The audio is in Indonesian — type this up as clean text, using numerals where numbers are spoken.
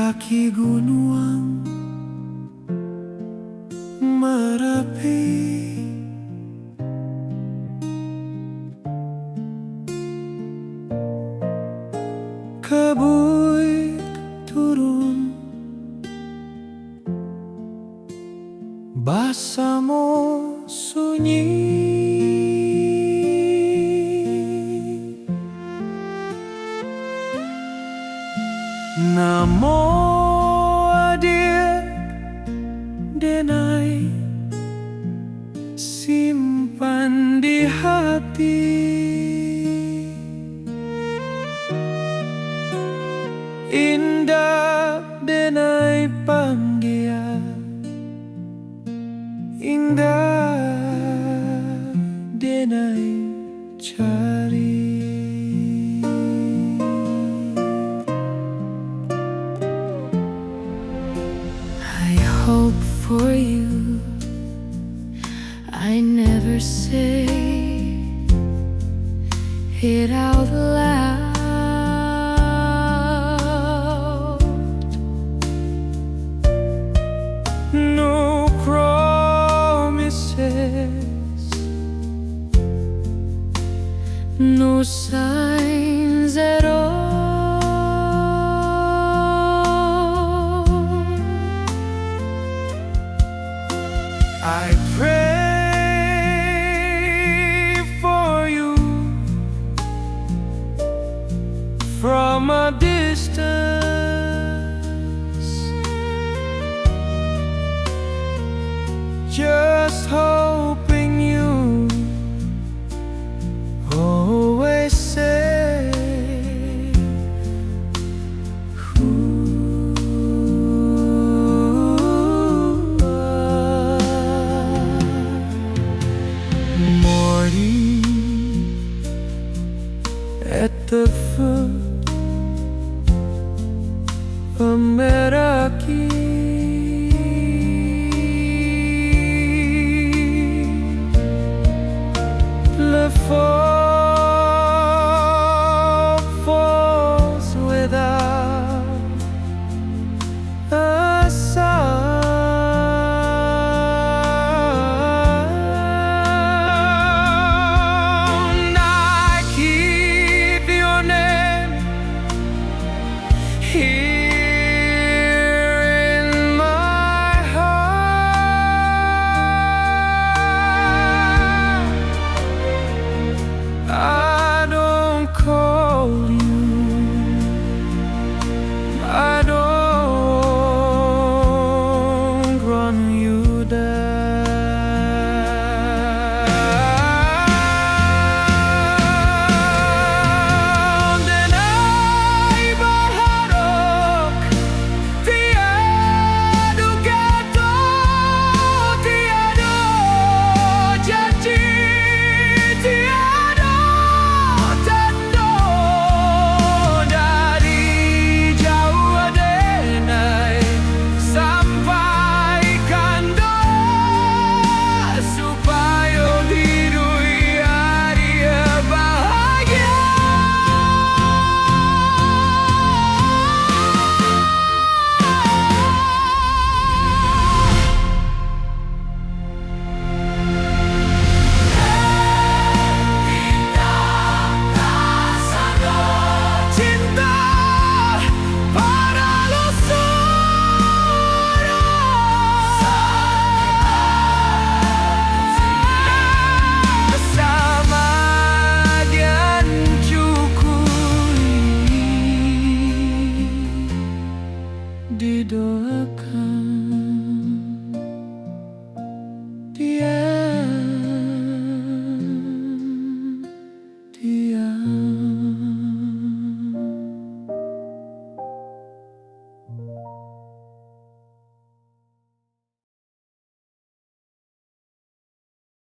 kaki gunung Merapi, ke bukit turun Basamo sunyi. Namo adik denai simpan di hati. Indah denai panggian, indah denai cari. I hope for you, I never say it out loud. No promises, no signs at all. I pray for you from a distance, just hoping you always say, morning at the foot of Meraki.